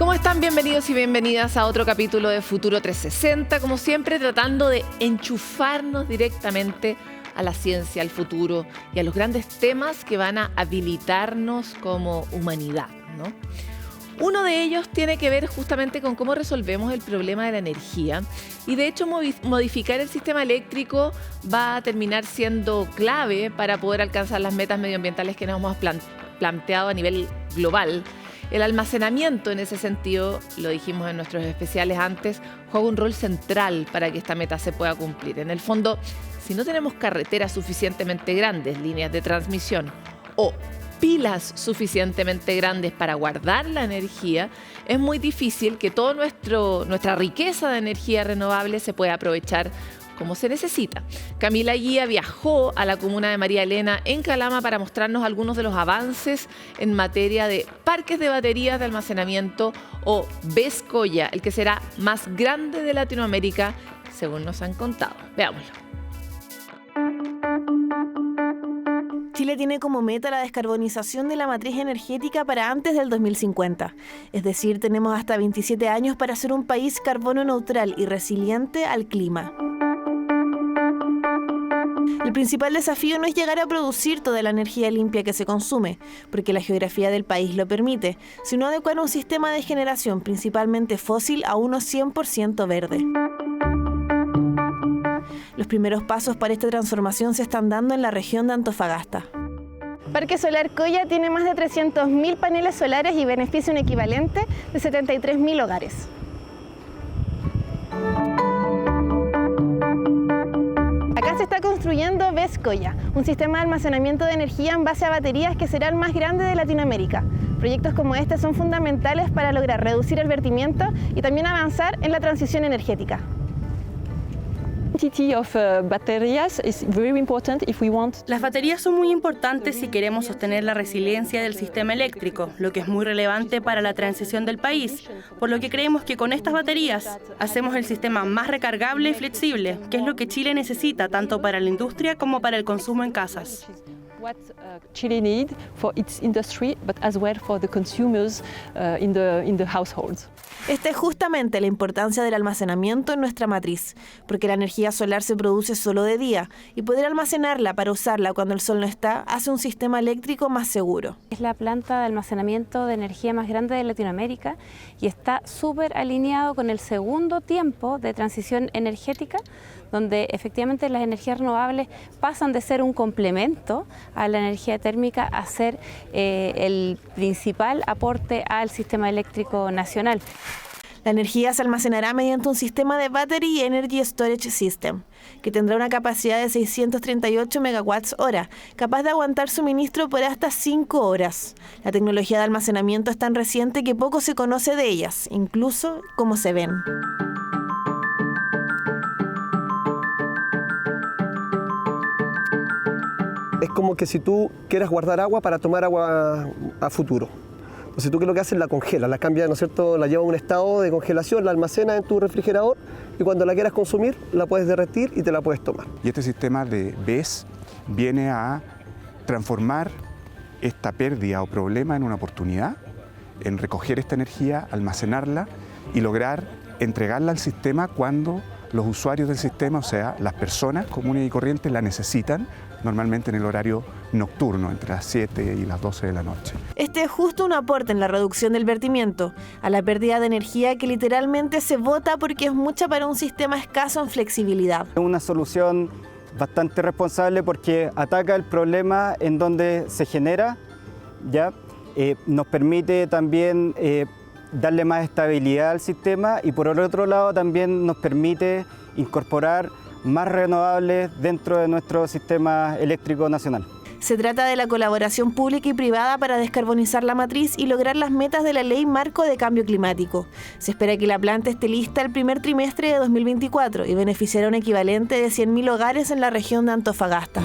¿Cómo están? Bienvenidos y bienvenidas a otro capítulo de Futuro 360, como siempre tratando de enchufarnos directamente a la ciencia, al futuro y a los grandes temas que van a habilitarnos como humanidad, ¿no? Uno de ellos tiene que ver justamente con cómo resolvemos el problema de la energía y de hecho modificar el sistema eléctrico va a terminar siendo clave para poder alcanzar las metas medioambientales que nos hemos planteado a nivel global. El almacenamiento en ese sentido, lo dijimos en nuestros especiales antes, juega un rol central para que esta meta se pueda cumplir. En el fondo, si no tenemos carreteras suficientemente grandes, líneas de transmisión o pilas suficientemente grandes para guardar la energía, es muy difícil que toda nuestra riqueza de energía renovable se pueda aprovechar como se necesita. Camila Guía viajó a la comuna de María Elena en Calama para mostrarnos algunos de los avances en materia de parques de baterías de almacenamiento o BESS Coya, el que será más grande de Latinoamérica, según nos han contado. Veámoslo. Chile tiene como meta la descarbonización de la matriz energética para antes del 2050. Es decir, tenemos hasta 27 años para ser un país carbono neutral y resiliente al clima. El principal desafío no es llegar a producir toda la energía limpia que se consume, porque la geografía del país lo permite, sino adecuar un sistema de generación principalmente fósil a uno 100% verde. Los primeros pasos para esta transformación se están dando en la región de Antofagasta. Parque Solar Coya tiene más de 300.000 paneles solares y beneficia un equivalente de 73.000 hogares. Acá se está construyendo BESS Coya, un sistema de almacenamiento de energía en base a baterías que será el más grande de Latinoamérica. Proyectos como este son fundamentales para lograr reducir el vertimiento y también avanzar en la transición energética. Las baterías son muy importantes si queremos sostener la resiliencia del sistema eléctrico, lo que es muy relevante para la transición del país, por lo que creemos que con estas baterías hacemos el sistema más recargable y flexible, que es lo que Chile necesita tanto para la industria como para el consumo en casas. What Chile needs for its industry, but as well for the consumers in the households. Esta es justamente la importancia del almacenamiento en nuestra matriz, porque la energía solar se produce solo de día y poder almacenarla para usarla cuando el sol no está hace un sistema eléctrico más seguro. Es la planta de almacenamiento de energía más grande de Latinoamérica y está súper alineado con el segundo tiempo de transición energética, donde efectivamente las energías renovables pasan de ser un complemento a la energía térmica a ser el principal aporte al sistema eléctrico nacional. La energía se almacenará mediante un sistema de Battery Energy Storage System, que tendrá una capacidad de 638 megawatts-hora, capaz de aguantar suministro por hasta 5 horas. La tecnología de almacenamiento es tan reciente que poco se conoce de ellas, incluso cómo se ven. Es como que si tú quieras guardar agua para tomar agua a futuro. Entonces tú, ¿qué es lo que haces? La congelas, la cambias, ¿no es cierto? La llevas a un estado de congelación, la almacenas en tu refrigerador y cuando la quieras consumir la puedes derretir y te la puedes tomar. Y este sistema de BESS viene a transformar esta pérdida o problema en una oportunidad, en recoger esta energía, almacenarla y lograr entregarla al sistema cuando los usuarios del sistema, o sea, las personas comunes y corrientes, la necesitan, normalmente en el horario nocturno, entre las 7 y las 12 de la noche. Este es justo un aporte en la reducción del vertimiento, a la pérdida de energía que literalmente se bota porque es mucha para un sistema escaso en flexibilidad. Es una solución bastante responsable porque ataca el problema en donde se genera, ¿ya? Nos permite también darle más estabilidad al sistema y por el otro lado también nos permite incorporar más renovables dentro de nuestro sistema eléctrico nacional. Se trata de la colaboración pública y privada para descarbonizar la matriz y lograr las metas de la Ley Marco de Cambio Climático. Se espera que la planta esté lista el primer trimestre de 2024 y beneficiará un equivalente de 100.000 hogares en la región de Antofagasta.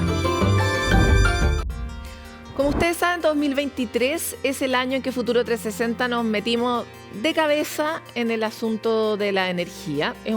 Como ustedes saben, 2023 es el año en que Futuro 360 nos metimos de cabeza en el asunto de la energía. Es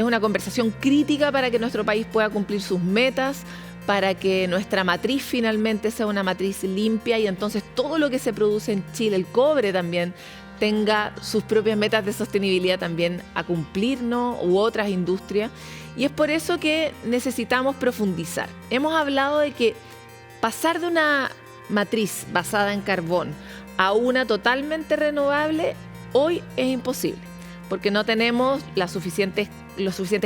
una conversación crítica para que nuestro país pueda cumplir sus metas, para que nuestra matriz finalmente sea una matriz limpia y entonces todo lo que se produce en Chile, el cobre también, tenga sus propias metas de sostenibilidad también a cumplir, ¿no? U otras industrias. Y es por eso que necesitamos profundizar. Hemos hablado de que pasar de una matriz basada en carbón a una totalmente renovable hoy es imposible, porque no tenemos los suficientes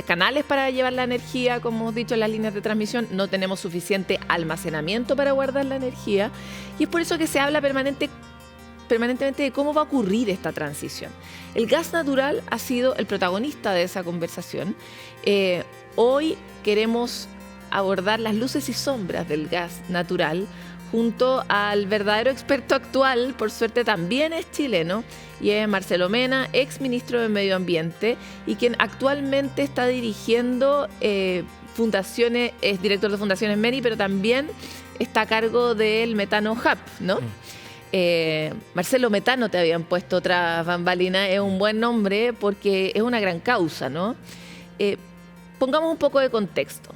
canales para llevar la energía, como hemos dicho en las líneas de transmisión, no tenemos suficiente almacenamiento para guardar la energía, y es por eso que se habla permanentemente de cómo va a ocurrir esta transición. El gas natural ha sido el protagonista de esa conversación. Hoy queremos abordar las luces y sombras del gas natural junto al verdadero experto actual, por suerte también es chileno, y es Marcelo Mena, ex ministro de Medio Ambiente, y quien actualmente está dirigiendo fundaciones, es director de Fundaciones MENI, pero también está a cargo del Metano Hub, ¿no? Marcelo Metano te habían puesto otra bambalina, es un buen nombre porque es una gran causa, ¿no? Pongamos un poco de contexto.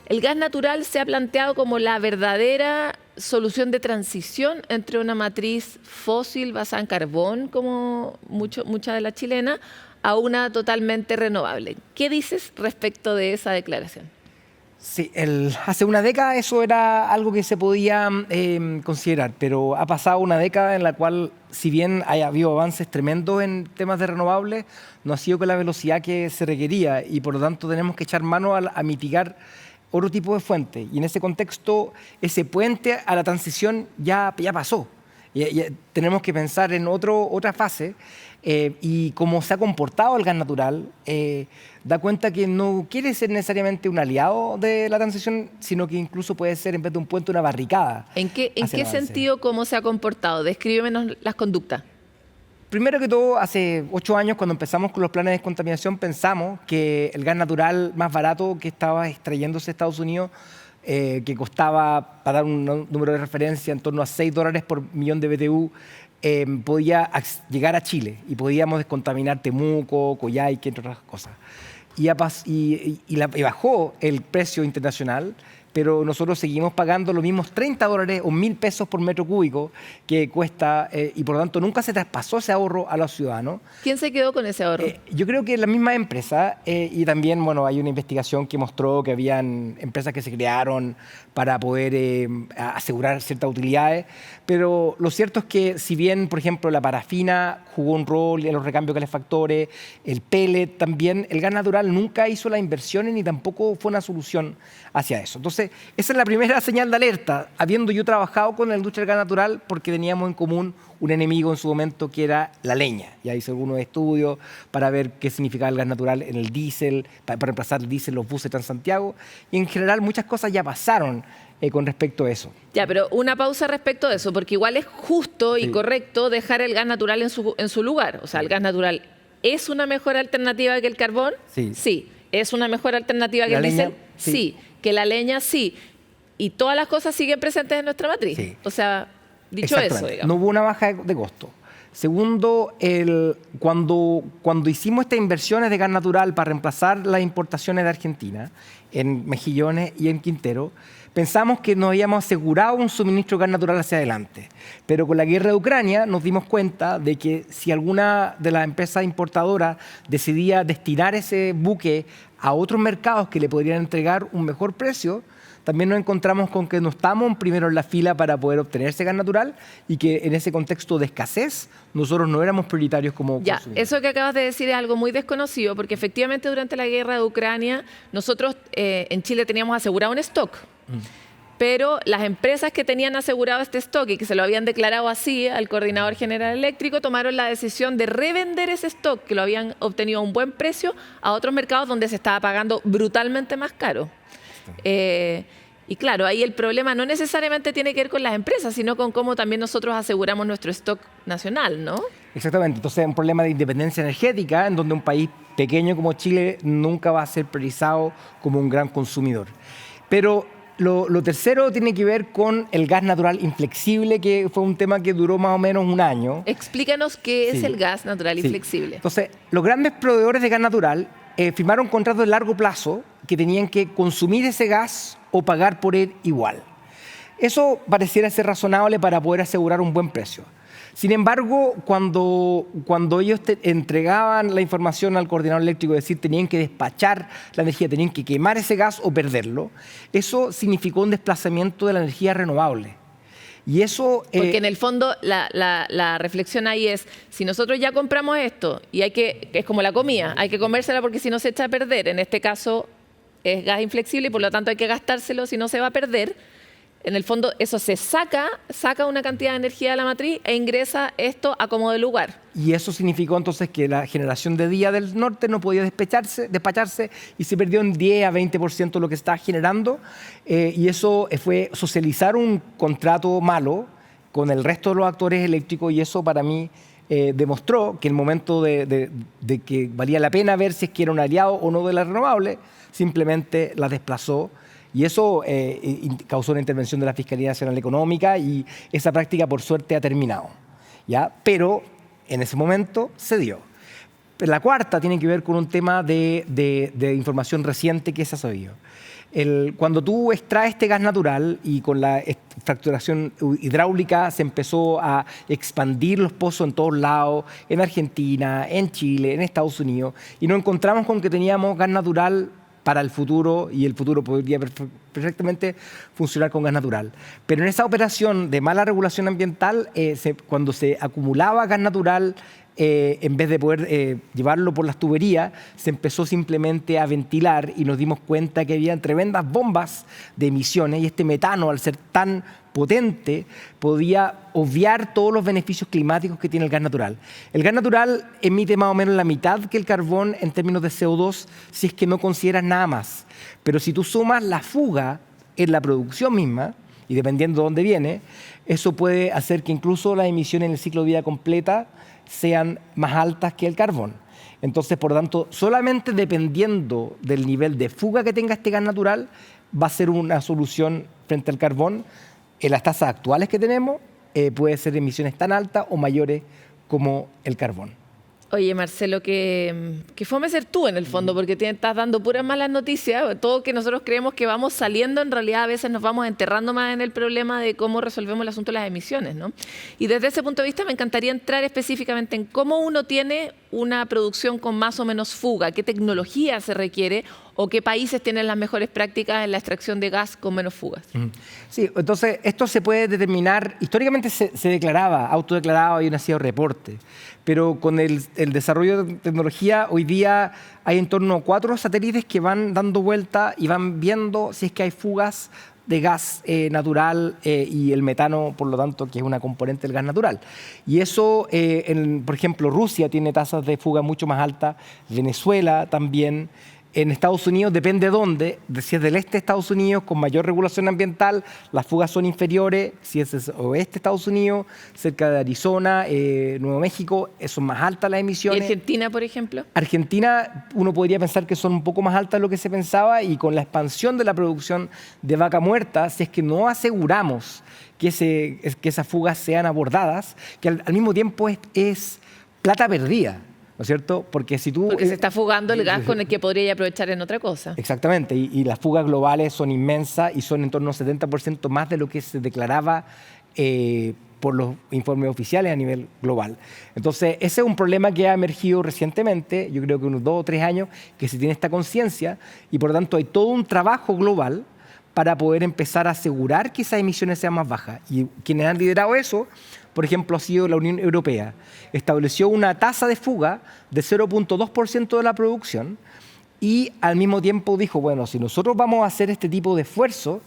El gas natural se ha planteado como la verdadera solución de transición entre una matriz fósil basada en carbón, como mucha de la chilena, a una totalmente renovable. ¿Qué dices respecto de esa declaración? Sí, hace una década eso era algo que se podía considerar, pero ha pasado una década en la cual, si bien ha habido avances tremendos en temas de renovables, no ha sido con la velocidad que se requería y por lo tanto tenemos que echar mano a mitigar otro tipo de fuentes. Y en ese contexto, ese puente a la transición ya pasó. Ya tenemos que pensar en otra fase y cómo se ha comportado el gas natural, da cuenta que no quiere ser necesariamente un aliado de la transición, sino que incluso puede ser, en vez de un puente, una barricada. ¿En qué sentido cómo se ha comportado? Descríbenos las conductas. Primero que todo, hace 8 años, cuando empezamos con los planes de descontaminación, pensamos que el gas natural más barato que estaba extrayéndose de Estados Unidos, que costaba, para dar un número de referencia, en torno a $6 por millón de BTU, podía llegar a Chile y podíamos descontaminar Temuco, Coyhaique, entre otras cosas. Y bajó el precio internacional, pero nosotros seguimos pagando los mismos $30 o 1.000 pesos por metro cúbico que cuesta, y por lo tanto nunca se traspasó ese ahorro a los ciudadanos. ¿Quién se quedó con ese ahorro? Yo creo que la misma empresa, y también hay una investigación que mostró que habían empresas que se crearon para poder asegurar ciertas utilidades, pero lo cierto es que si bien, por ejemplo, la parafina jugó un rol en los recambios de calefactores, el pellet también, el gas natural nunca hizo las inversiones ni tampoco fue una solución hacia eso. Entonces, esa es la primera señal de alerta, habiendo yo trabajado con la industria del gas natural porque teníamos en común un enemigo en su momento que era la leña. Ya hice algunos estudios para ver qué significaba el gas natural en el diésel, para reemplazar el diésel en los buses de Transantiago, y en general muchas cosas ya pasaron con respecto a eso. Ya, pero una pausa respecto de eso, porque igual es justo y correcto dejar el gas natural en su lugar. O sea, el gas natural ¿es una mejor alternativa que el carbón? Sí. Sí. ¿Es una mejor alternativa que el diésel? Sí. ¿Que la leña? Sí. Y todas las cosas siguen presentes en nuestra matriz. Sí. O sea, dicho eso, digamos. No hubo una baja de costo. Segundo, cuando hicimos estas inversiones de gas natural para reemplazar las importaciones de Argentina, en Mejillones y en Quintero, pensamos que nos habíamos asegurado un suministro de gas natural hacia adelante. Pero con la guerra de Ucrania nos dimos cuenta de que si alguna de las empresas importadoras decidía destinar ese buque a otros mercados que le podrían entregar un mejor precio, también nos encontramos con que no estamos primero en la fila para poder obtener ese gas natural y que en ese contexto de escasez nosotros no éramos prioritarios como consumidores. Eso que acabas de decir es algo muy desconocido, porque efectivamente durante la guerra de Ucrania nosotros en Chile teníamos asegurado un stock, pero las empresas que tenían asegurado este stock y que se lo habían declarado así al Coordinador General Eléctrico tomaron la decisión de revender ese stock que lo habían obtenido a un buen precio a otros mercados donde se estaba pagando brutalmente más caro. Y claro, ahí el problema no necesariamente tiene que ver con las empresas, sino con cómo también nosotros aseguramos nuestro stock nacional, ¿no? Exactamente. Entonces es un problema de independencia energética en donde un país pequeño como Chile nunca va a ser priorizado como un gran consumidor. Pero lo tercero tiene que ver con el gas natural inflexible, que fue un tema que duró más o menos un año. Explícanos qué es el gas natural inflexible. Entonces, los grandes proveedores de gas natural firmaron contratos de largo plazo que tenían que consumir ese gas o pagar por él igual. Eso pareciera ser razonable para poder asegurar un buen precio. Sin embargo, cuando ellos entregaban la información al coordinador eléctrico, es decir, tenían que despachar la energía, tenían que quemar ese gas o perderlo, eso significó un desplazamiento de la energía renovable. Y eso, porque en el fondo la reflexión ahí es, si nosotros ya compramos esto y es como la comida, hay que comérsela porque si no se echa a perder. En este caso es gas inflexible y por lo tanto hay que gastárselo si no se va a perder. En el fondo eso se saca una cantidad de energía de la matriz e ingresa esto a como de lugar. Y eso significó entonces que la generación de día del norte no podía despacharse y se perdió en 10 a 20% lo que estaba generando. Y eso fue socializar un contrato malo con el resto de los actores eléctricos, y eso para mí demostró que el momento de que valía la pena ver si es que era un aliado o no de la renovable, simplemente la desplazó. Y eso causó una intervención de la Fiscalía Nacional Económica, y esa práctica por suerte ha terminado, ¿ya? Pero en ese momento se dio. Pero la cuarta tiene que ver con un tema de información reciente que se ha sabido. Cuando tú extraes este gas natural y con la fracturación hidráulica se empezó a expandir los pozos en todos lados, en Argentina, en Chile, en Estados Unidos, y nos encontramos con que teníamos gas natural para el futuro, y el futuro podría perfectamente funcionar con gas natural. Pero en esa operación de mala regulación ambiental, cuando se acumulaba gas natural, en vez de poder llevarlo por las tuberías, se empezó simplemente a ventilar, y nos dimos cuenta que había tremendas bombas de emisiones, y este metano, al ser tan potente, podía obviar todos los beneficios climáticos que tiene el gas natural. El gas natural emite más o menos la mitad que el carbón en términos de CO2, si es que no consideras nada más. Pero si tú sumas la fuga en la producción misma, y dependiendo de dónde viene, eso puede hacer que incluso las emisiones en el ciclo de vida completa sean más altas que el carbón. Entonces, por lo tanto, solamente dependiendo del nivel de fuga que tenga este gas natural, va a ser una solución frente al carbón. En las tasas actuales que tenemos, puede ser emisiones tan altas o mayores como el carbón. Oye, Marcelo, que fome ser tú en el fondo, porque te estás dando puras malas noticias. Todo que nosotros creemos que vamos saliendo, en realidad a veces nos vamos enterrando más en el problema de cómo resolvemos el asunto de las emisiones, ¿no? Y desde ese punto de vista me encantaría entrar específicamente en cómo uno tiene una producción con más o menos fuga, qué tecnología se requiere o qué países tienen las mejores prácticas en la extracción de gas con menos fugas. Sí, entonces esto se puede determinar, históricamente se declaraba, autodeclaraba, y un sido reporte, pero con el desarrollo de tecnología hoy día hay en torno a 4 satélites que van dando vuelta y van viendo si es que hay fugas de gas natural y el metano, por lo tanto, que es una componente del gas natural. Y eso, por ejemplo, Rusia tiene tasas de fuga mucho más altas, Venezuela también. En Estados Unidos, depende de dónde, si es del este de Estados Unidos, con mayor regulación ambiental, las fugas son inferiores. Si es oeste de Estados Unidos, cerca de Arizona, Nuevo México, son más altas las emisiones. ¿Y Argentina, por ejemplo? Argentina, uno podría pensar que son un poco más altas de lo que se pensaba, y con la expansión de la producción de vaca muerta, si es que no aseguramos que esas fugas sean abordadas, que al mismo tiempo es plata perdida, ¿no es cierto? Porque si tú... Porque se está fugando el gas con el que podría aprovechar en otra cosa. Exactamente, y las fugas globales son inmensas y son en torno al 70% más de lo que se declaraba por los informes oficiales a nivel global. Entonces, ese es un problema que ha emergido recientemente, yo creo que unos 2 o 3 años, que se tiene esta conciencia, y por lo tanto hay todo un trabajo global para poder empezar a asegurar que esas emisiones sean más bajas. Y quienes han liderado eso, por ejemplo, ha sido la Unión Europea. Estableció una tasa de fuga de 0.2% de la producción, y al mismo tiempo dijo, bueno, si nosotros vamos a hacer este tipo de esfuerzo,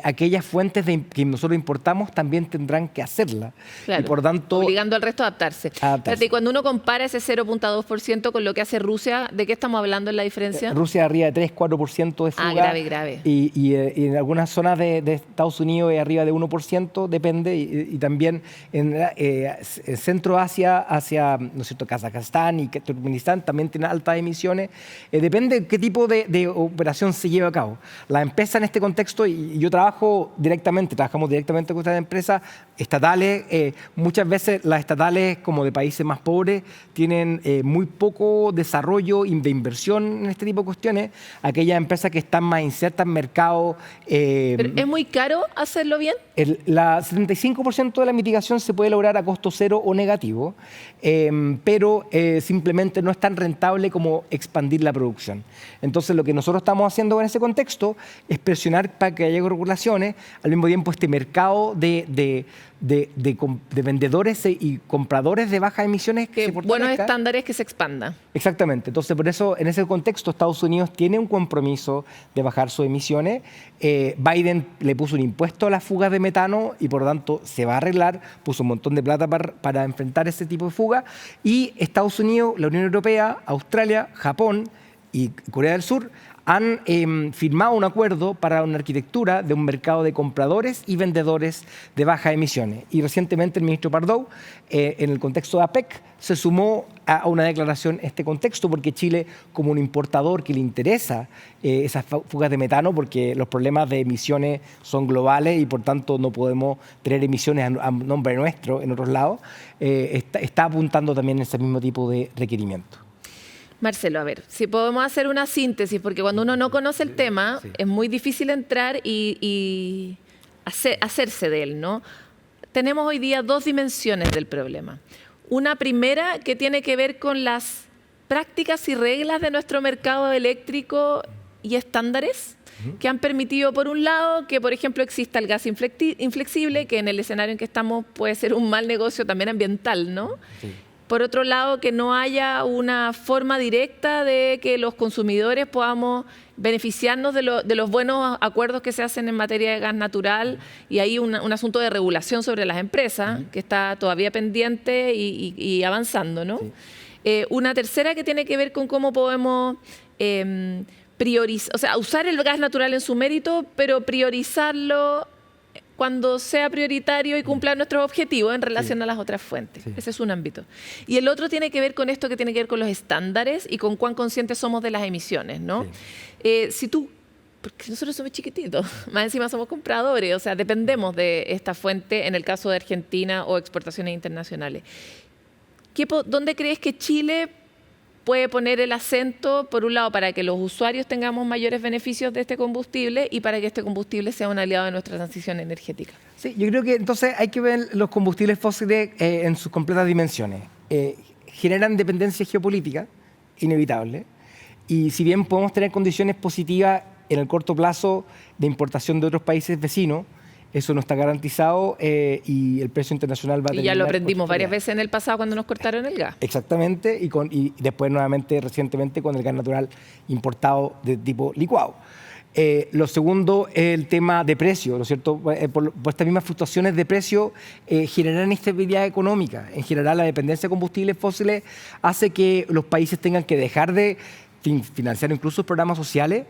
aquellas fuentes que nosotros importamos también tendrán que hacerla. Claro, y por tanto, obligando al resto a adaptarse. Y cuando uno compara ese 0.2% con lo que hace Rusia, ¿de qué estamos hablando en la diferencia? Rusia arriba de 3-4% de fuga. Grave. Y en algunas zonas de Estados Unidos es arriba de 1%, depende. Y también en Centro Asia, hacia, ¿no es cierto?, Kazajstán y Turkmenistán también tienen altas emisiones. Depende de qué tipo de operación se lleva a cabo. La empresa en este contexto, y yo trabajamos directamente con estas empresas estatales. Muchas veces las estatales, como de países más pobres, tienen muy poco desarrollo de inversión en este tipo de cuestiones. Aquellas empresas que están más insertas en mercado... ¿Pero es muy caro hacerlo bien? El 75% de la mitigación se puede lograr a costo cero o negativo, pero simplemente no es tan rentable como expandir la producción. Entonces, lo que nosotros estamos haciendo en ese contexto es presionar para que haya regulaciones, al mismo tiempo este mercado de vendedores y compradores de bajas emisiones que se buenos estándares que se expandan. Exactamente. Entonces, por eso, en ese contexto, Estados Unidos tiene un compromiso de bajar sus emisiones. Biden le puso un impuesto a las fugas de metano y, por lo tanto, se va a arreglar. Puso un montón de plata para enfrentar ese tipo de fuga. Y Estados Unidos, la Unión Europea, Australia, Japón y Corea del Sur han firmado un acuerdo para una arquitectura de un mercado de compradores y vendedores de bajas emisiones. Y recientemente el ministro Pardow, en el contexto de APEC, se sumó a una declaración en este contexto, porque Chile, como un importador que le interesa esas fugas de metano, porque los problemas de emisiones son globales y por tanto no podemos tener emisiones a nombre nuestro en otros lados, está apuntando también a ese mismo tipo de requerimiento. Marcelo, a ver, si podemos hacer una síntesis, porque cuando uno no conoce el tema, es muy difícil entrar y hacerse de él, ¿no? Tenemos hoy día dos dimensiones del problema. Una primera que tiene que ver con las prácticas y reglas de nuestro mercado eléctrico y estándares que han permitido, por un lado, que, por ejemplo, exista el gas inflexible, que en el escenario en que estamos puede ser un mal negocio también ambiental, ¿no? Sí. Por otro lado, que no haya una forma directa de que los consumidores podamos beneficiarnos de los buenos acuerdos que se hacen en materia de gas natural, y ahí un asunto de regulación sobre las empresas que está todavía pendiente y avanzando, ¿no? Sí. Una tercera que tiene que ver con cómo podemos priorizar, o sea, usar el gas natural en su mérito, pero priorizarlo cuando sea prioritario y cumpla nuestros objetivos en relación a las otras fuentes. Sí. Ese es un ámbito. Y el otro tiene que ver con esto que tiene que ver con los estándares y con cuán conscientes somos de las emisiones, ¿no? Sí. Porque nosotros somos chiquititos, más encima somos compradores, o sea, dependemos de esta fuente en el caso de Argentina o exportaciones internacionales. ¿Dónde crees que Chile puede poner el acento, por un lado, para que los usuarios tengamos mayores beneficios de este combustible y para que este combustible sea un aliado de nuestra transición energética? Sí, yo creo que entonces hay que ver los combustibles fósiles en sus completas dimensiones. Generan dependencia geopolítica, inevitable, y si bien podemos tener condiciones positivas en el corto plazo de importación de otros países vecinos, eso no está garantizado y el precio internacional va a tener... Y ya lo aprendimos varias veces en el pasado cuando nos cortaron el gas. Exactamente, y después nuevamente, recientemente, con el gas natural importado de tipo licuado. Lo segundo es el tema de precio, ¿no es cierto? Por estas mismas fluctuaciones de precio generan inestabilidad económica. En general, la dependencia de combustibles fósiles hace que los países tengan que dejar de financiar incluso programas sociales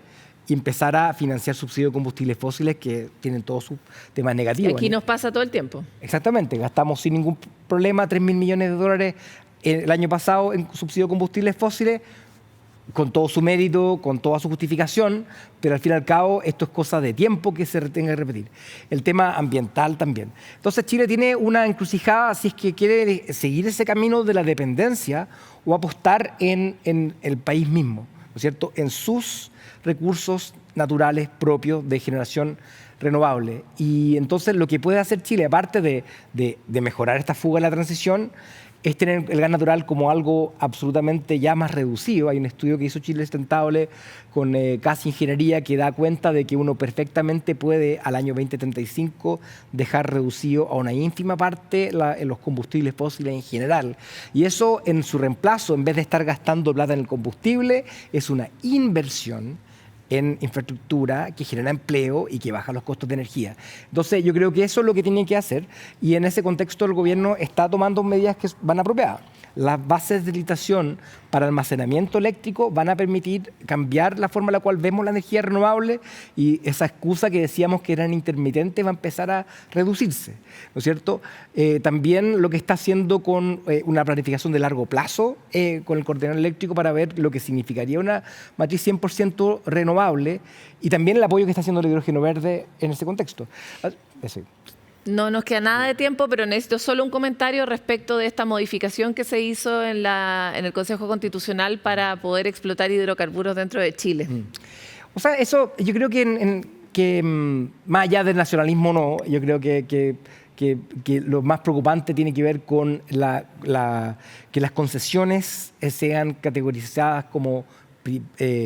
y empezar a financiar subsidios de combustibles fósiles que tienen todos sus temas negativos. Y aquí nos pasa todo el tiempo. Exactamente, gastamos sin ningún problema $3.000 millones el año pasado en subsidio de combustibles fósiles, con todo su mérito, con toda su justificación, pero al fin y al cabo esto es cosa de tiempo que se tenga que repetir. El tema ambiental también. Entonces Chile tiene una encrucijada si es que quiere seguir ese camino de la dependencia o apostar en el país mismo, ¿no es cierto?, en sus recursos naturales propios de generación renovable. Y entonces lo que puede hacer Chile, aparte de mejorar esta fuga en la transición, es tener el gas natural como algo absolutamente ya más reducido. Hay un estudio que hizo Chile Sustentable con Casi Ingeniería que da cuenta de que uno perfectamente puede al año 2035 dejar reducido a una ínfima parte los combustibles fósiles en general. Y eso en su reemplazo, en vez de estar gastando plata en el combustible, es una inversión en infraestructura que genera empleo y que baja los costos de energía. Entonces, yo creo que eso es lo que tienen que hacer y en ese contexto el gobierno está tomando medidas que van apropiadas. Las bases de licitación para almacenamiento eléctrico van a permitir cambiar la forma en la cual vemos la energía renovable y esa excusa que decíamos que eran intermitentes va a empezar a reducirse, ¿no es cierto? También lo que está haciendo con una planificación de largo plazo con el coordinador eléctrico para ver lo que significaría una matriz 100% renovable renovable y también el apoyo que está haciendo el hidrógeno verde en ese contexto. Ese. No nos queda nada de tiempo, pero necesito solo un comentario respecto de esta modificación que se hizo en el Consejo Constitucional para poder explotar hidrocarburos dentro de Chile. O sea, eso yo creo que más allá del nacionalismo, no, yo creo que lo más preocupante tiene que ver con que las concesiones sean categorizadas como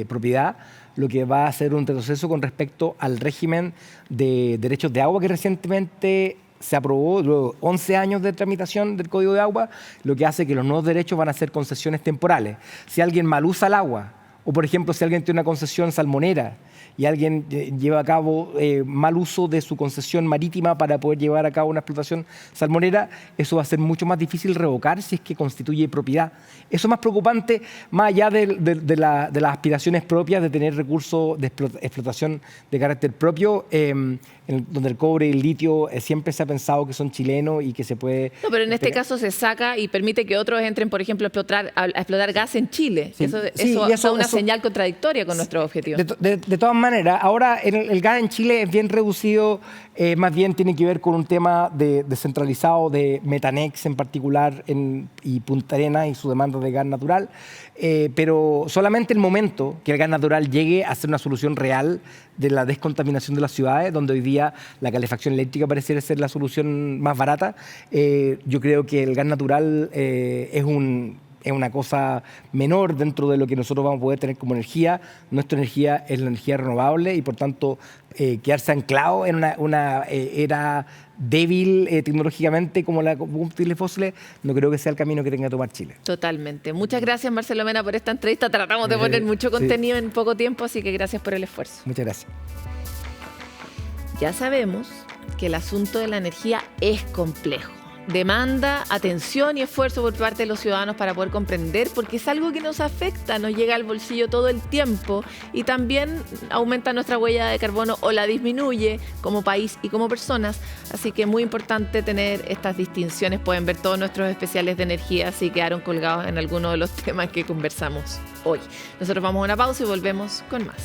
propiedad, lo que va a ser un retroceso con respecto al régimen de derechos de agua que recientemente se aprobó, luego 11 años de tramitación del Código de Agua, lo que hace que los nuevos derechos van a ser concesiones temporales. Si alguien mal usa el agua, o por ejemplo si alguien tiene una concesión salmonera y alguien lleva a cabo mal uso de su concesión marítima para poder llevar a cabo una explotación salmonera, eso va a ser mucho más difícil revocar si es que constituye propiedad. Eso es más preocupante, más allá de las aspiraciones propias de tener recursos de explotación de carácter propio, donde el cobre y el litio siempre se ha pensado que son chilenos y que se puede... No, pero en este caso se saca y permite que otros entren, por ejemplo, a explotar gas en Chile. Sí, eso es una señal contradictoria con nuestros objetivos. De todas maneras, ahora el gas en Chile es bien reducido, más bien tiene que ver con un tema descentralizado de Metanex en particular y Punta Arenas y su demanda de gas natural, pero solamente el momento que el gas natural llegue a ser una solución real de la descontaminación de las ciudades, donde hoy día la calefacción eléctrica pareciera ser la solución más barata, yo creo que el gas natural es una cosa menor dentro de lo que nosotros vamos a poder tener como energía. Nuestra energía es la energía renovable y por tanto quedarse anclado en una era débil tecnológicamente como la combustibles fósiles, no creo que sea el camino que tenga que tomar Chile. Totalmente. Muchas gracias, Marcelo Mena, por esta entrevista. Tratamos de poner mucho contenido en poco tiempo, así que gracias por el esfuerzo. Muchas gracias. Ya sabemos que el asunto de la energía es complejo. Demanda atención y esfuerzo por parte de los ciudadanos para poder comprender, porque es algo que nos afecta, nos llega al bolsillo todo el tiempo y también aumenta nuestra huella de carbono o la disminuye como país y como personas. Así que es muy importante tener estas distinciones. Pueden ver todos nuestros especiales de energía si quedaron colgados en alguno de los temas que conversamos hoy. Nosotros vamos a una pausa y volvemos con más.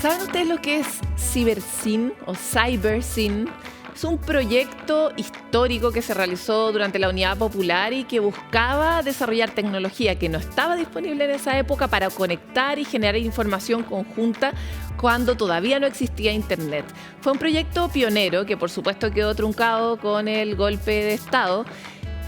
¿Saben ustedes lo que es CiberSyn o CyberSyn? Es un proyecto histórico que se realizó durante la Unidad Popular y que buscaba desarrollar tecnología que no estaba disponible en esa época para conectar y generar información conjunta cuando todavía no existía Internet. Fue un proyecto pionero que por supuesto quedó truncado con el golpe de Estado,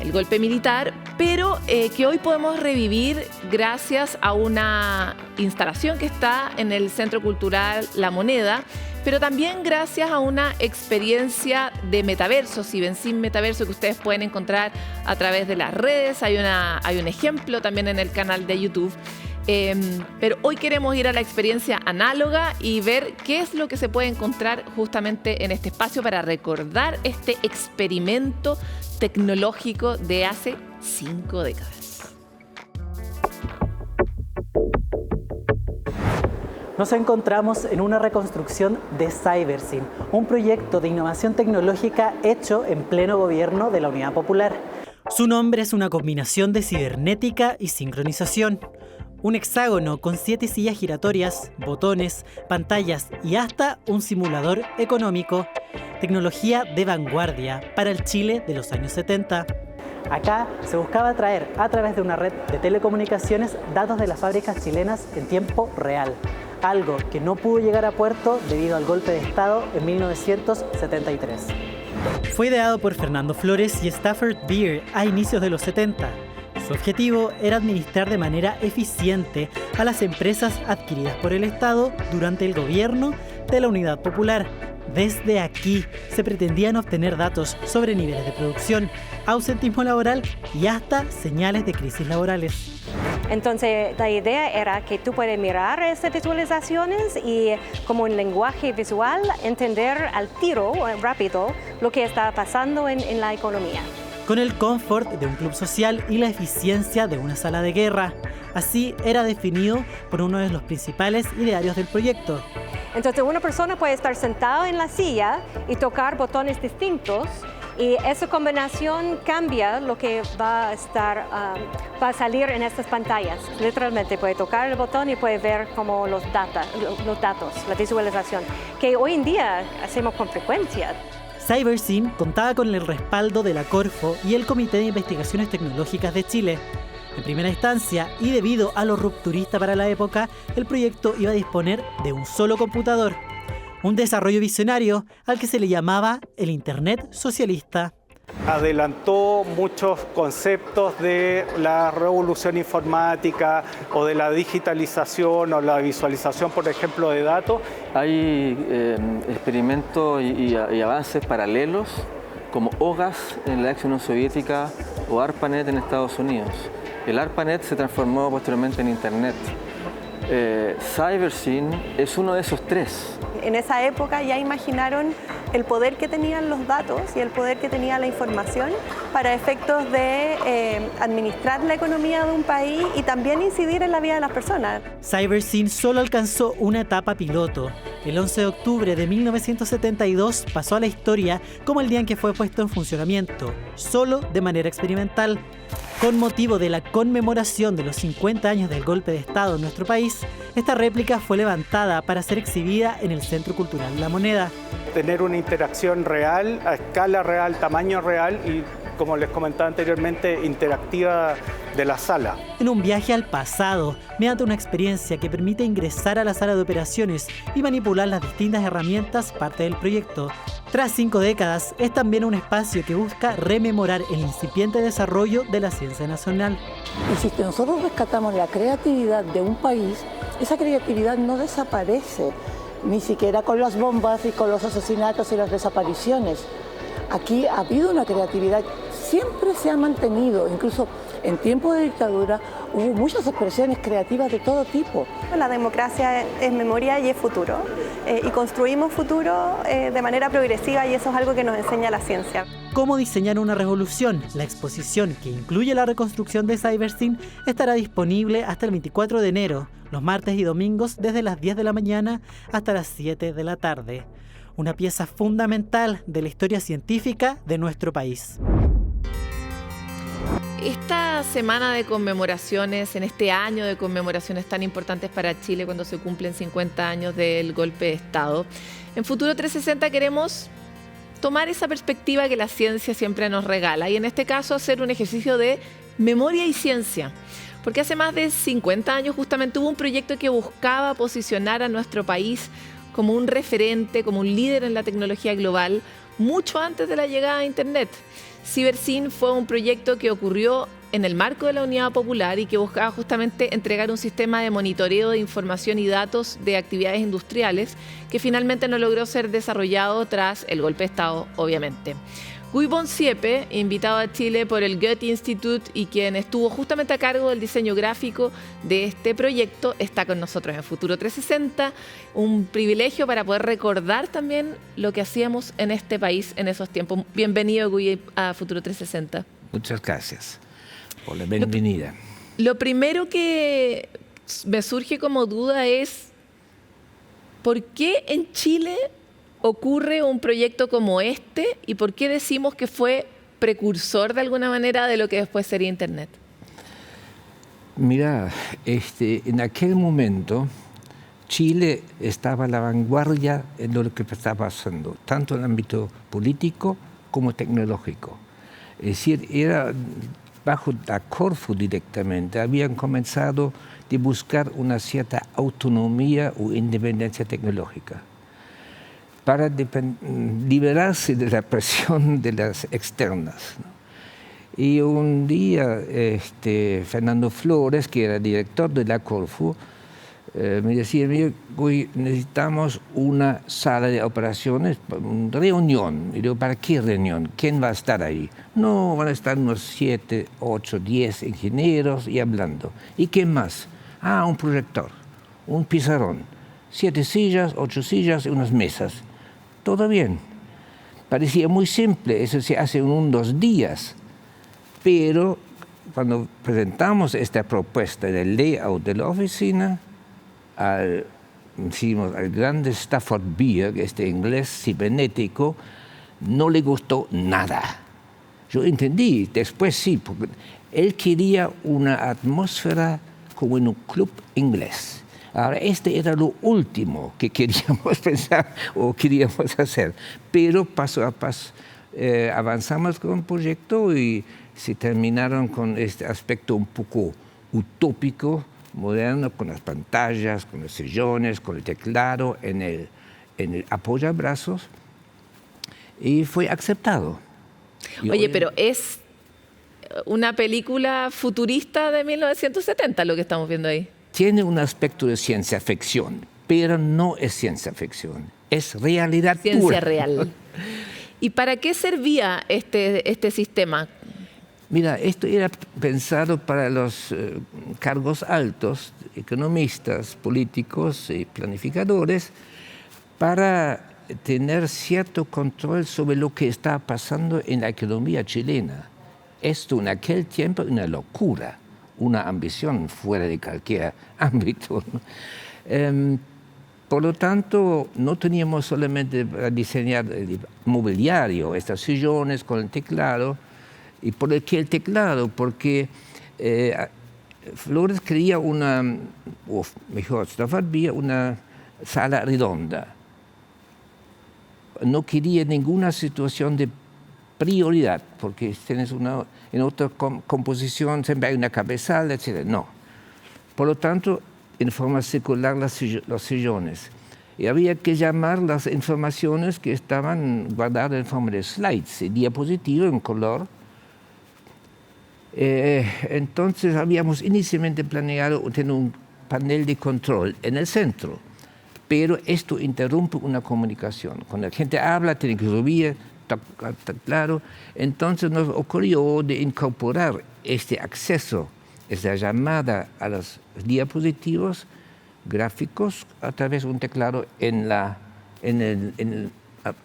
el golpe militar, pero que hoy podemos revivir gracias a una instalación que está en el Centro Cultural La Moneda, pero también gracias a una experiencia de metaverso, CiberSyn Metaverso, que ustedes pueden encontrar a través de las redes. Hay un ejemplo también en el canal de YouTube. Pero hoy queremos ir a la experiencia análoga y ver qué es lo que se puede encontrar justamente en este espacio para recordar este experimento tecnológico de hace 5 décadas. Nos encontramos en una reconstrucción de CyberSyn, un proyecto de innovación tecnológica hecho en pleno gobierno de la Unidad Popular. Su nombre es una combinación de cibernética y sincronización. Un hexágono con 7 sillas giratorias, botones, pantallas y hasta un simulador económico. Tecnología de vanguardia para el Chile de los años 70. Acá se buscaba traer a través de una red de telecomunicaciones datos de las fábricas chilenas en tiempo real. Algo que no pudo llegar a puerto debido al golpe de Estado en 1973. Fue ideado por Fernando Flores y Stafford Beer a inicios de los 70. Su objetivo era administrar de manera eficiente a las empresas adquiridas por el Estado durante el gobierno de la Unidad Popular. Desde aquí se pretendían obtener datos sobre niveles de producción, ausentismo laboral y hasta señales de crisis laborales. Entonces la idea era que tú puedes mirar estas visualizaciones y como un lenguaje visual entender al tiro, rápido, lo que está pasando en la economía. con el confort de un club social y la eficiencia de una sala de guerra. Así era definido por uno de los principales idearios del proyecto. Entonces una persona puede estar sentada en la silla y tocar botones distintos, y esa combinación cambia lo que va a salir en estas pantallas. Literalmente puede tocar el botón y puede ver como los datos, la visualización, que hoy en día hacemos con frecuencia. CyberSyn contaba con el respaldo de la Corfo y el Comité de Investigaciones Tecnológicas de Chile. En primera instancia, y debido a lo rupturista para la época, el proyecto iba a disponer de un solo computador. Un desarrollo visionario al que se le llamaba el Internet socialista. Adelantó muchos conceptos de la revolución informática o de la digitalización o la visualización, por ejemplo, de datos. Hay experimentos y avances paralelos como OGAS en la ex Unión Soviética o ARPANET en Estados Unidos. El ARPANET se transformó posteriormente en Internet. CyberSyn es uno de esos tres. En esa época ya imaginaron el poder que tenían los datos y el poder que tenía la información para efectos de administrar la economía de un país y también incidir en la vida de las personas. CyberSyn solo alcanzó una etapa piloto. El 11 de octubre de 1972 pasó a la historia como el día en que fue puesto en funcionamiento, solo de manera experimental. Con motivo de la conmemoración de los 50 años del golpe de Estado en nuestro país, esta réplica fue levantada para ser exhibida en el Centro Cultural La Moneda. Tener una interacción real, a escala real, tamaño real y, como les comentaba anteriormente, interactiva de la sala. En un viaje al pasado, mediante una experiencia que permite ingresar a la sala de operaciones y manipular las distintas herramientas parte del proyecto. Tras 5 décadas, es también un espacio que busca rememorar el incipiente desarrollo de la ciencia nacional. Y si nosotros rescatamos la creatividad de un país, esa creatividad no desaparece, ni siquiera con las bombas y con los asesinatos y las desapariciones. Aquí ha habido una creatividad, siempre se ha mantenido, incluso en tiempos de dictadura hubo muchas expresiones creativas de todo tipo. La democracia es memoria y es futuro, y construimos futuro de manera progresiva, y eso es algo que nos enseña la ciencia. ¿Cómo diseñar una revolución? La exposición, que incluye la reconstrucción de CyberSyn, estará disponible hasta el 24 de enero, los martes y domingos desde las 10 de la mañana hasta las 7 de la tarde. Una pieza fundamental de la historia científica de nuestro país. Esta semana de conmemoraciones, en este año de conmemoraciones tan importantes para Chile cuando se cumplen 50 años del golpe de Estado, en Futuro 360 queremos tomar esa perspectiva que la ciencia siempre nos regala y en este caso hacer un ejercicio de memoria y ciencia. Porque hace más de 50 años justamente hubo un proyecto que buscaba posicionar a nuestro país como un referente, como un líder en la tecnología global, mucho antes de la llegada a Internet. CyberSyn fue un proyecto que ocurrió en el marco de la Unidad Popular y que buscaba justamente entregar un sistema de monitoreo de información y datos de actividades industriales que finalmente no logró ser desarrollado tras el golpe de Estado, obviamente. Guy Bonciepe, invitado a Chile por el Goethe Institute y quien estuvo justamente a cargo del diseño gráfico de este proyecto, está con nosotros en Futuro 360. Un privilegio para poder recordar también lo que hacíamos en este país en esos tiempos. Bienvenido, Guy, a Futuro 360. Muchas gracias por la bienvenida. Lo primero que me surge como duda es ¿por qué en Chile ocurre un proyecto como este y por qué decimos que fue precursor de alguna manera de lo que después sería Internet? Mira, en aquel momento Chile estaba a la vanguardia en lo que estaba pasando, tanto en el ámbito político como tecnológico. Es decir, era bajo la Corfo directamente, habían comenzado a buscar una cierta autonomía o independencia tecnológica para liberarse de la presión de las externas, ¿no? Y un día Fernando Flores, que era director de la Corfo, me decía, necesitamos una sala de operaciones, una reunión. Y digo, ¿para qué reunión? ¿Quién va a estar ahí? No, van a estar unos 7, 8, 10 ingenieros y hablando. ¿Y qué más? Un proyector, un pizarrón, 7 sillas, 8 sillas y unas mesas. Todo bien. Parecía muy simple, eso se hace en 2 días. Pero cuando presentamos esta propuesta del layout de la oficina, al grande Stafford Beer, este inglés cibernético, no le gustó nada. Yo entendí, después sí, porque él quería una atmósfera como en un club inglés. Ahora, este era lo último que queríamos pensar o queríamos hacer, pero paso a paso avanzamos con el proyecto y se terminaron con este aspecto un poco utópico, moderno, con las pantallas, con los sillones, con el teclado en el apoyabrazos, y fue aceptado. Oye, pero es una película futurista de 1970 lo que estamos viendo ahí. Tiene un aspecto de ciencia ficción, pero no es ciencia ficción, es realidad Ciencia pura. real. ¿Y para qué servía este sistema? Mira, esto era pensado para los cargos altos, economistas, políticos y planificadores, para tener cierto control sobre lo que está pasando en la economía chilena. Esto en aquel tiempo una locura, una ambición fuera de cualquier ámbito, ¿no? Por lo tanto, no teníamos solamente para diseñar el mobiliario, estos sillones con el teclado. ¿Y por qué el teclado? Porque Flores quería Stafford Beer, una sala redonda. No quería ninguna situación de prioridad, porque tienes en otra composición siempre hay una cabezal, etc. No. Por lo tanto, en forma circular los sillones. Y había que llamar las informaciones que estaban guardadas en forma de slides, diapositivas en color. Entonces habíamos inicialmente planeado tener un panel de control en el centro, pero esto interrumpe una comunicación. Cuando la gente habla, tiene que subir, claro. Entonces nos ocurrió de incorporar este acceso, esa llamada a los diapositivos gráficos a través de un teclado en el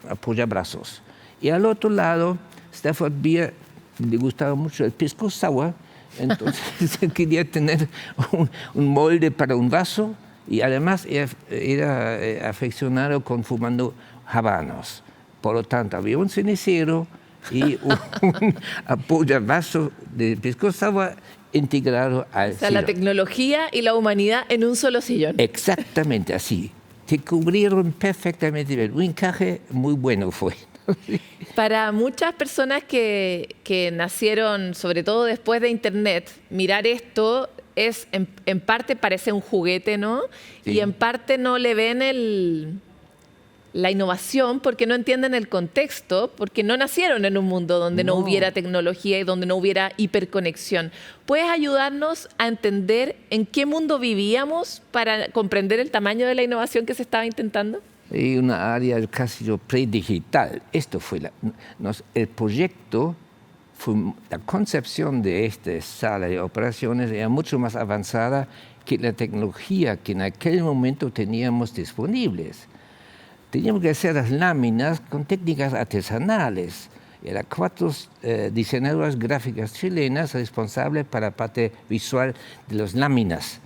apoyabrazos. Y al otro lado, Stafford Beer le gustaba mucho el pisco sour, entonces quería tener un molde para un vaso y además era aficionado con fumando habanos. Por lo tanto, había un cenicero y un apoyavaso de pisco sour integrado al sillón. La tecnología y la humanidad en un solo sillón. Exactamente así. Te cubrieron perfectamente bien. Un encaje muy bueno fue. Para muchas personas que nacieron, sobre todo después de Internet, mirar esto es, en parte parece un juguete, ¿no? Sí. Y en parte no le ven la innovación porque no entienden el contexto, porque no nacieron en un mundo donde no hubiera tecnología y donde no hubiera hiperconexión. ¿Puedes ayudarnos a entender en qué mundo vivíamos para comprender el tamaño de la innovación que se estaba intentando? Y una área casi predigital. Esto fue el proyecto, la concepción de esta sala de operaciones era mucho más avanzada que la tecnología que en aquel momento teníamos disponibles. Teníamos que hacer las láminas con técnicas artesanales. Eran 4 diseñadoras gráficas chilenas responsables para la parte visual de las láminas.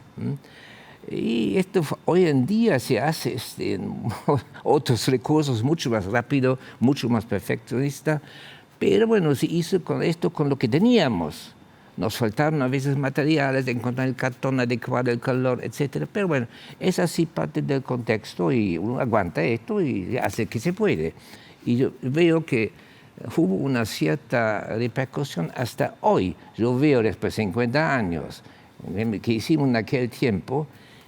Y esto hoy en día se hace en otros recursos mucho más rápido, mucho más perfeccionista, pero bueno, se hizo con esto con lo que teníamos. Nos faltaron a veces materiales, encontrar el cartón adecuado, el color, etc. Pero bueno, es así parte del contexto y uno aguanta esto y hace que se puede. Y yo veo que hubo una cierta repercusión hasta hoy. Yo veo después de 50 años que hicimos en aquel tiempo,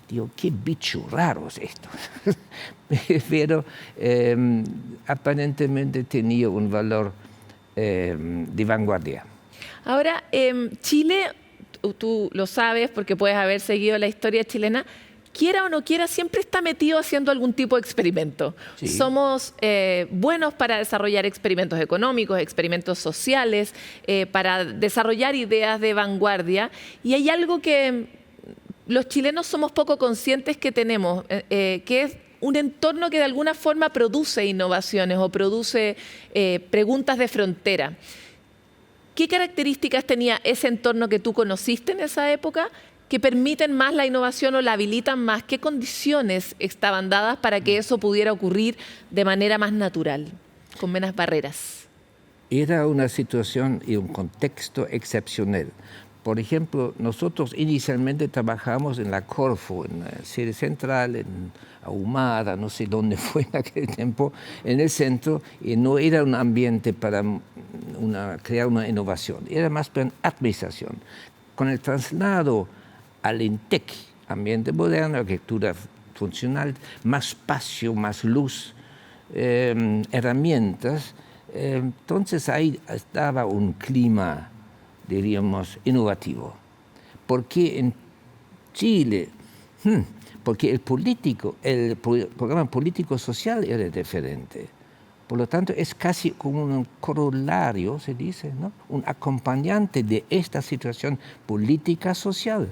digo, qué bicho raro es esto. Pero aparentemente tenía un valor de vanguardia. Ahora, Chile, tú lo sabes porque puedes haber seguido la historia chilena, quiera o no quiera, siempre está metido haciendo algún tipo de experimento. Sí. Somos buenos para desarrollar experimentos económicos, experimentos sociales, para desarrollar ideas de vanguardia. Y hay algo que los chilenos somos poco conscientes que tenemos, que es un entorno que de alguna forma produce innovaciones o produce preguntas de frontera. ¿Qué características tenía ese entorno que tú conociste en esa época que permiten más la innovación o la habilitan más? ¿Qué condiciones estaban dadas para que eso pudiera ocurrir de manera más natural, con menos barreras? Era una situación y un contexto excepcional. Por ejemplo, nosotros inicialmente trabajamos en la Corfo, en la sede central, en Ahumada, no sé dónde fue en aquel tiempo, en el centro, y no era un ambiente para crear una innovación, era más para administración. Con el traslado al INTEC, ambiente moderno, arquitectura funcional, más espacio, más luz, herramientas, entonces ahí estaba un clima, diríamos, innovativo. Porque en Chile, porque el programa político social era diferente. Por lo tanto, es casi como un corolario, se dice, ¿no? Un acompañante de esta situación política social.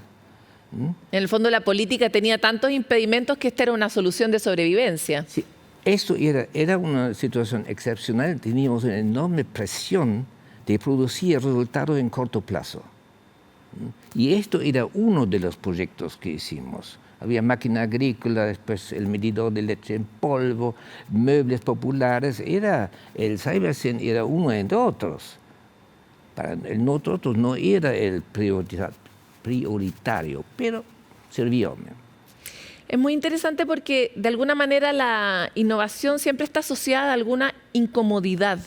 En el fondo, la política tenía tantos impedimentos que esta era una solución de sobrevivencia. Sí, esto era una situación excepcional. Teníamos una enorme presión de producir resultados en corto plazo. Y esto era uno de los proyectos que hicimos. Había máquina agrícola, después el medidor de leche en polvo, muebles populares. El CyberSyn era uno entre otros. Para nosotros no era el prioritario, pero sirvió. Es muy interesante porque de alguna manera la innovación siempre está asociada a alguna incomodidad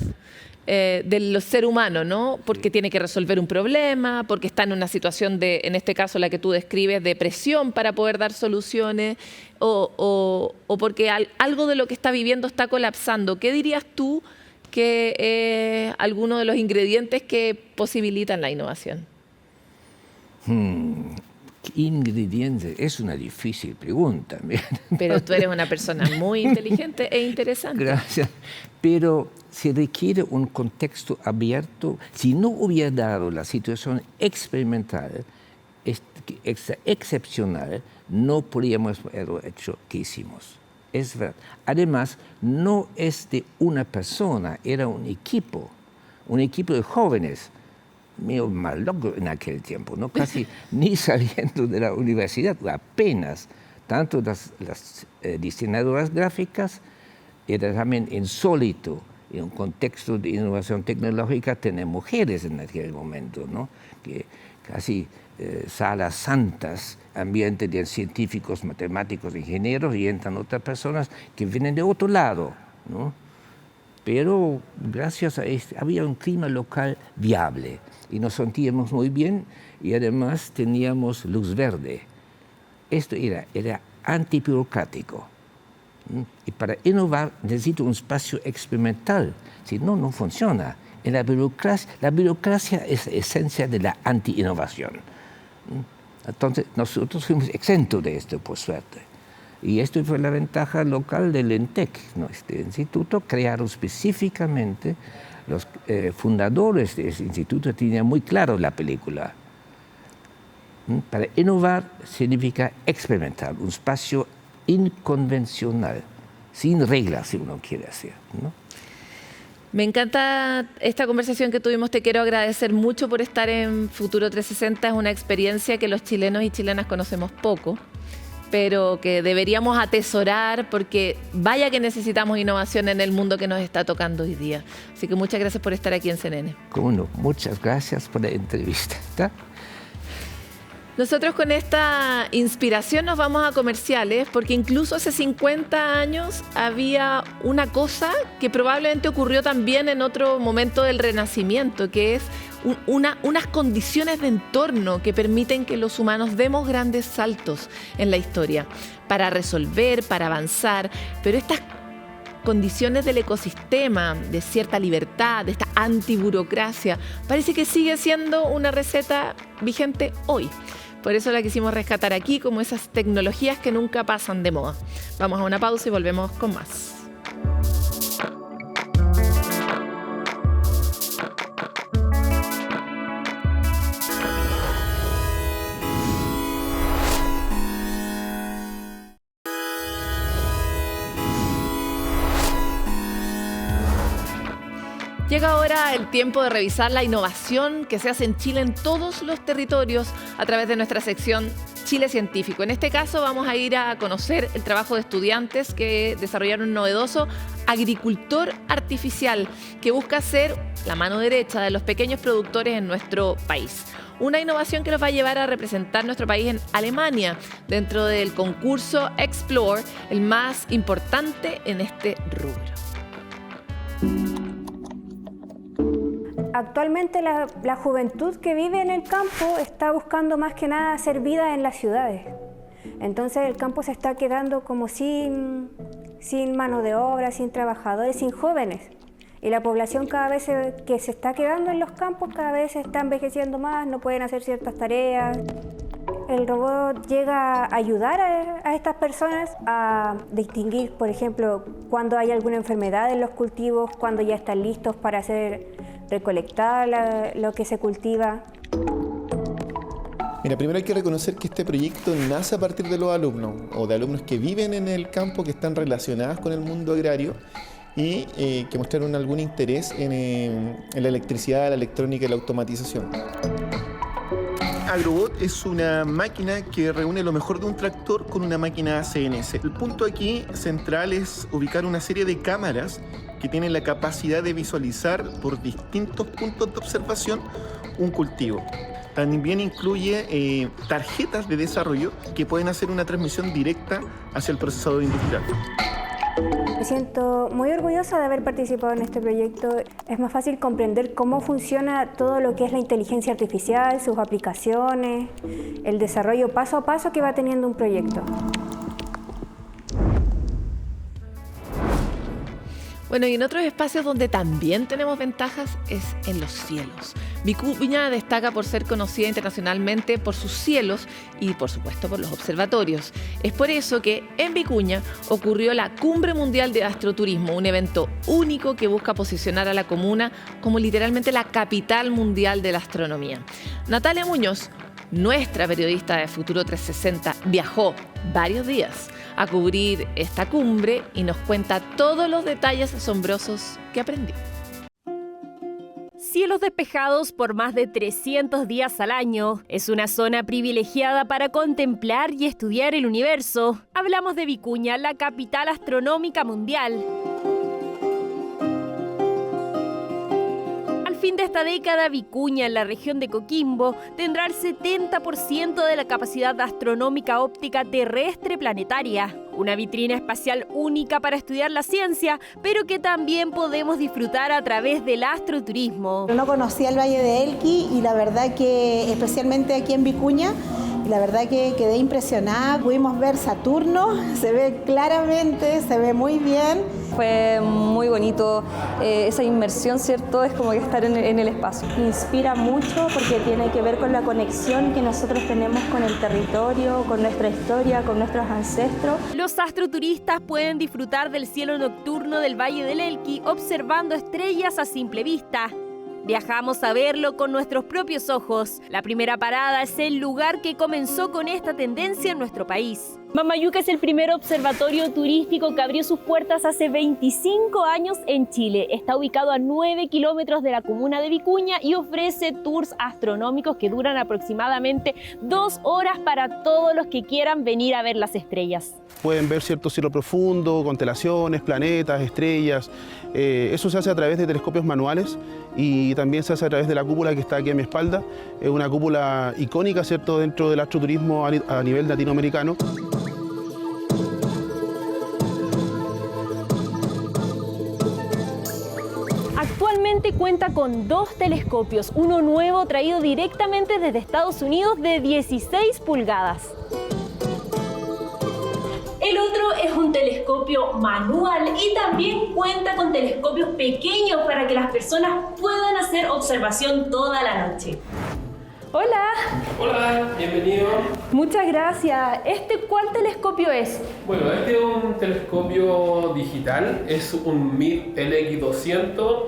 del ser humano, ¿no? Porque tiene que resolver un problema, porque está en una situación de, en este caso la que tú describes, de presión para poder dar soluciones, o porque algo de lo que está viviendo está colapsando. ¿Qué dirías tú que es alguno de los ingredientes que posibilitan la innovación? Ingredientes, es una difícil pregunta. Pero tú eres una persona muy inteligente e interesante. Gracias. Pero se requiere un contexto abierto. Si no hubiera dado la situación experimental, excepcional, no podríamos haber hecho lo que hicimos. Es verdad. Además, no es de una persona, era un equipo de jóvenes. Medio mal loco en aquel tiempo, ¿no? Casi ni saliendo de la universidad, apenas. Tanto las diseñadoras gráficas, era también insólito, en un contexto de innovación tecnológica, tener mujeres en aquel momento, ¿no? Que casi salas santas, ambiente de científicos, matemáticos, ingenieros, y entran otras personas que vienen de otro lado, ¿no? Pero gracias a esto había un clima local viable y nos sentíamos muy bien y además teníamos luz verde. Esto era antiburocrático. Y para innovar necesito un espacio experimental, si no, no funciona. En la burocracia es la esencia de la anti-innovación. Entonces nosotros fuimos exentos de esto, por suerte. Y esto fue la ventaja local del INTEC, ¿no? Este instituto, crearon específicamente, los fundadores de ese instituto tenían muy claro la película. Para innovar significa experimentar, un espacio inconvencional, sin reglas, si uno quiere hacer, ¿no? Me encanta esta conversación que tuvimos. Te quiero agradecer mucho por estar en Futuro 360. Es una experiencia que los chilenos y chilenas conocemos poco, pero que deberíamos atesorar porque vaya que necesitamos innovación en el mundo que nos está tocando hoy día. Así que muchas gracias por estar aquí en CNN. Cómo no, muchas gracias por la entrevista. ¿Está? Nosotros con esta inspiración nos vamos a comerciales porque incluso hace 50 años había una cosa que probablemente ocurrió también en otro momento del Renacimiento, que es unas condiciones de entorno que permiten que los humanos demos grandes saltos en la historia para resolver, para avanzar, pero estas condiciones del ecosistema, de cierta libertad, de esta antiburocracia, parece que sigue siendo una receta vigente hoy. Por eso la quisimos rescatar aquí como esas tecnologías que nunca pasan de moda. Vamos a una pausa y volvemos con más. Llega ahora el tiempo de revisar la innovación que se hace en Chile en todos los territorios a través de nuestra sección Chile Científico. En este caso vamos a ir a conocer el trabajo de estudiantes que desarrollaron un novedoso agricultor artificial que busca ser la mano derecha de los pequeños productores en nuestro país. Una innovación que nos va a llevar a representar nuestro país en Alemania dentro del concurso Explore, el más importante en este rubro. Actualmente la juventud que vive en el campo está buscando más que nada hacer vida en las ciudades. Entonces el campo se está quedando como sin mano de obra, sin trabajadores, sin jóvenes. Y la población cada vez que se está quedando en los campos cada vez se está envejeciendo más, no pueden hacer ciertas tareas. El robot llega a ayudar a estas personas a distinguir, por ejemplo, cuando hay alguna enfermedad en los cultivos, cuando ya están listos para recolectar lo que se cultiva. Mira, primero hay que reconocer que este proyecto nace a partir de los alumnos o de alumnos que viven en el campo, que están relacionados con el mundo agrario y que mostraron algún interés en la electricidad, la electrónica y la automatización. Agrobot es una máquina que reúne lo mejor de un tractor con una máquina CNS. El punto aquí central es ubicar una serie de cámaras que tienen la capacidad de visualizar por distintos puntos de observación un cultivo. También incluye tarjetas de desarrollo que pueden hacer una transmisión directa hacia el procesador industrial. Me siento muy orgullosa de haber participado en este proyecto. Es más fácil comprender cómo funciona todo lo que es la inteligencia artificial, sus aplicaciones, el desarrollo paso a paso que va teniendo un proyecto. Bueno, y en otros espacios donde también tenemos ventajas es en los cielos. Vicuña destaca por ser conocida internacionalmente por sus cielos y, por supuesto, por los observatorios. Es por eso que en Vicuña ocurrió la Cumbre Mundial de Astroturismo, un evento único que busca posicionar a la comuna como literalmente la capital mundial de la astronomía. Natalia Muñoz, nuestra periodista de Futuro 360, viajó varios días a cubrir esta cumbre y nos cuenta todos los detalles asombrosos que aprendió. Cielos despejados por más de 300 días al año. Es una zona privilegiada para contemplar y estudiar el universo. Hablamos de Vicuña, la capital astronómica mundial. Al fin de esta década, Vicuña, en la región de Coquimbo, tendrá el 70% de la capacidad astronómica óptica terrestre planetaria. Una vitrina espacial única para estudiar la ciencia, pero que también podemos disfrutar a través del astroturismo. No conocía el Valle de Elqui y la verdad que, especialmente aquí en Vicuña, la verdad que quedé impresionada. Pudimos ver Saturno, se ve claramente, se ve muy bien. Fue muy bonito esa inmersión, ¿cierto? Es como que estar en el espacio. Inspira mucho porque tiene que ver con la conexión que nosotros tenemos con el territorio, con nuestra historia, con nuestros ancestros. Los astroturistas pueden disfrutar del cielo nocturno del Valle del Elqui observando estrellas a simple vista. Viajamos a verlo con nuestros propios ojos. La primera parada es el lugar que comenzó con esta tendencia en nuestro país. Mamayuca es el primer observatorio turístico que abrió sus puertas hace 25 años en Chile. Está ubicado a 9 kilómetros de la comuna de Vicuña y ofrece tours astronómicos que duran aproximadamente 2 horas para todos los que quieran venir a ver las estrellas. Pueden ver cierto cielo profundo, constelaciones, planetas, estrellas. Eso se hace a través de telescopios manuales y también se hace a través de la cúpula que está aquí a mi espalda. Es una cúpula icónica, ¿cierto?, dentro del astroturismo a nivel latinoamericano. Actualmente cuenta con 2 telescopios, uno nuevo traído directamente desde Estados Unidos de 16 pulgadas. El otro es un telescopio manual y también cuenta con telescopios pequeños para que las personas puedan hacer observación toda la noche. Hola. Hola, bienvenido. Muchas gracias. ¿Cuál telescopio es? Bueno, este es un telescopio digital, es un MIT LX200,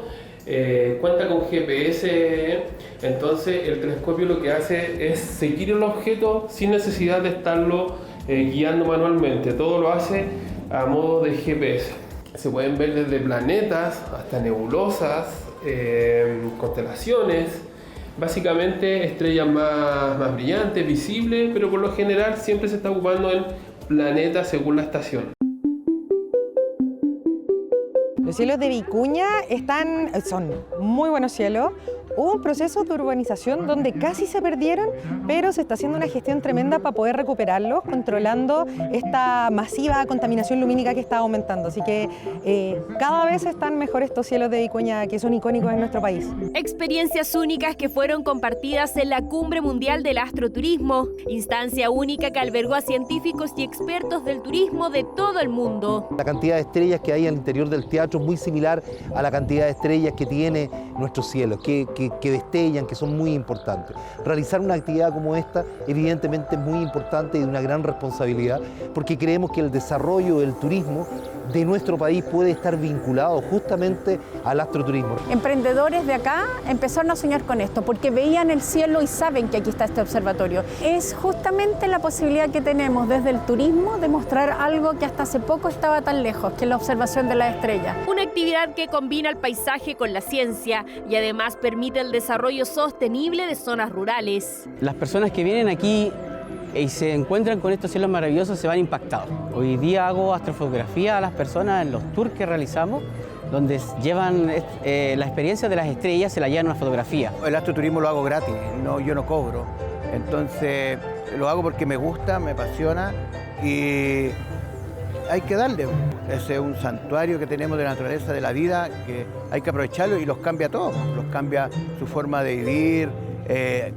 cuenta con GPS, entonces el telescopio lo que hace es seguir el objeto sin necesidad de estarlo guiando manualmente, todo lo hace a modo de GPS. Se pueden ver desde planetas hasta nebulosas, constelaciones, básicamente estrellas más brillantes, visibles, pero por lo general siempre se está ocupando en planetas según la estación. Los cielos de Vicuña son muy buenos cielos. Hubo un proceso de urbanización donde casi se perdieron, pero se está haciendo una gestión tremenda para poder recuperarlos, controlando esta masiva contaminación lumínica que está aumentando. Así que cada vez están mejor estos cielos de Vicuña, que son icónicos en nuestro país. Experiencias únicas que fueron compartidas en la Cumbre Mundial del Astroturismo, instancia única que albergó a científicos y expertos del turismo de todo el mundo. La cantidad de estrellas que hay al interior del teatro es muy similar a la cantidad de estrellas que tiene nuestro cielo, que destellan, que son muy importantes. Realizar una actividad como esta evidentemente es muy importante y de una gran responsabilidad, porque creemos que el desarrollo del turismo de nuestro país puede estar vinculado justamente al astroturismo. Emprendedores de acá empezaron a soñar con esto porque veían el cielo y saben que aquí está este observatorio. Es justamente la posibilidad que tenemos desde el turismo de mostrar algo que hasta hace poco estaba tan lejos, que es la observación de las estrellas. Una actividad que combina el paisaje con la ciencia y además permite el desarrollo sostenible de zonas rurales. Las personas que vienen aquí y se encuentran con estos cielos maravillosos se van impactados. Hoy día hago astrofotografía a las personas en los tours que realizamos, donde llevan la experiencia de las estrellas, se la llevan a una fotografía. El astroturismo lo hago gratis, yo no cobro. Entonces lo hago porque me gusta, me apasiona y hay que darle. Ese es un santuario que tenemos de la naturaleza, de la vida, que hay que aprovecharlo y los cambia todo. Los cambia su forma de vivir,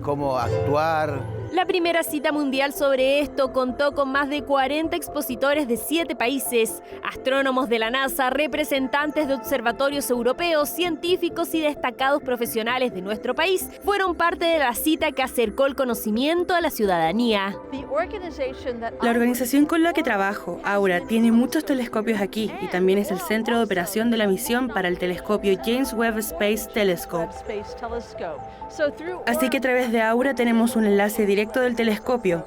cómo actuar. La primera cita mundial sobre esto contó con más de 40 expositores de 7 países, astrónomos de la NASA, representantes de observatorios europeos, científicos y destacados profesionales de nuestro país. Fueron parte de la cita que acercó el conocimiento a la ciudadanía. La organización con la que trabajo, Aura, tiene muchos telescopios aquí y también es el centro de operación de la misión para el telescopio James Webb Space Telescope. Así que a través de Aura tenemos un enlace directo del telescopio.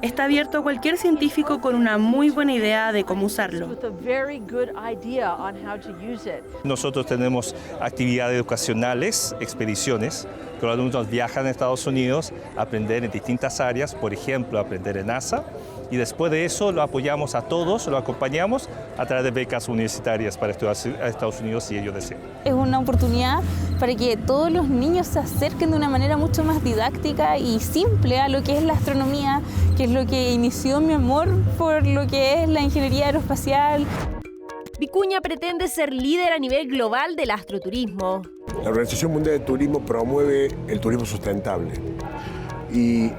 Está abierto a cualquier científico con una muy buena idea de cómo usarlo. Nosotros tenemos actividades educacionales, expediciones, que los alumnos viajan a Estados Unidos a aprender en distintas áreas, por ejemplo, aprender en NASA, y después de eso lo apoyamos a todos, lo acompañamos a través de becas universitarias para estudiar a Estados Unidos si ellos desean. Es una oportunidad para que todos los niños se acerquen de una manera mucho más didáctica y simple a lo que es la astronomía, que es lo que inició mi amor por lo que es la ingeniería aeroespacial. Vicuña pretende ser líder a nivel global del astroturismo. La Organización Mundial de Turismo promueve el turismo sustentable y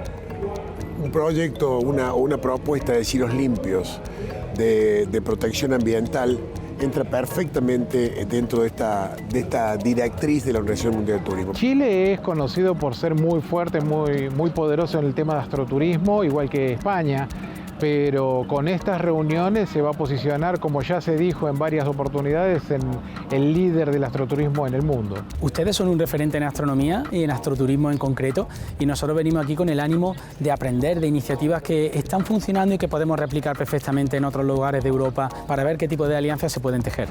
un proyecto, una propuesta de cielos limpios, de protección ambiental, entra perfectamente dentro de esta directriz de la Organización Mundial de Turismo. Chile es conocido por ser muy fuerte, muy poderoso en el tema de astroturismo, igual que España, pero con estas reuniones se va a posicionar, como ya se dijo en varias oportunidades, en el líder del astroturismo en el mundo. Ustedes son un referente en astronomía y en astroturismo en concreto, y nosotros venimos aquí con el ánimo de aprender de iniciativas que están funcionando y que podemos replicar perfectamente en otros lugares de Europa para ver qué tipo de alianzas se pueden tejer.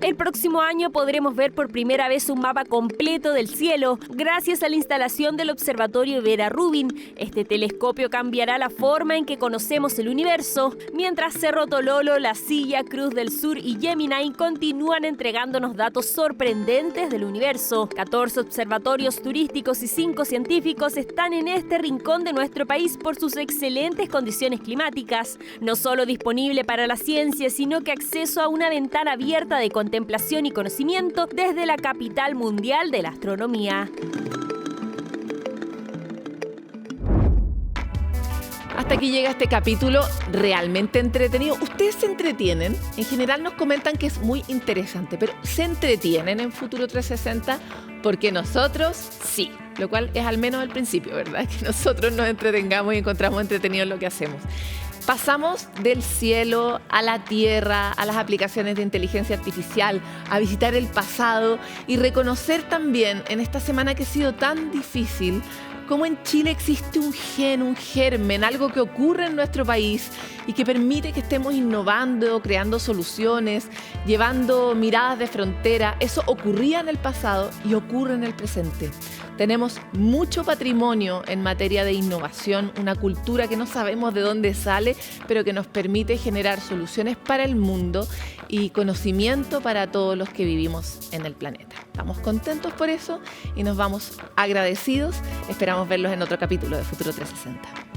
El próximo año podremos ver por primera vez un mapa completo del cielo gracias a la instalación del Observatorio Vera Rubin. Este telescopio cambiará la forma en que conocemos el universo, mientras Cerro Tololo, La Silla, Cruz del Sur y Gemini continúan entregándonos datos sorprendentes del universo. 14 observatorios turísticos y 5 científicos están en este rincón de nuestro país por sus excelentes condiciones climáticas. No solo disponible para la ciencia, sino que acceso a una ventana abierta de contemplación y conocimiento desde la capital mundial de la astronomía. Hasta aquí llega este capítulo realmente entretenido. ¿Ustedes se entretienen? En general nos comentan que es muy interesante, pero ¿se entretienen en Futuro 360? Porque nosotros sí, lo cual es al menos el principio, ¿verdad? Que nosotros nos entretengamos y encontramos entretenido en lo que hacemos. Pasamos del cielo a la tierra, a las aplicaciones de inteligencia artificial, a visitar el pasado y reconocer también en esta semana que ha sido tan difícil cómo en Chile existe un gen, un germen, algo que ocurre en nuestro país y que permite que estemos innovando, creando soluciones, llevando miradas de frontera. Eso ocurría en el pasado y ocurre en el presente. Tenemos mucho patrimonio en materia de innovación, una cultura que no sabemos de dónde sale, pero que nos permite generar soluciones para el mundo y conocimiento para todos los que vivimos en el planeta. Estamos contentos por eso y nos vamos agradecidos. Esperamos verlos en otro capítulo de Futuro 360.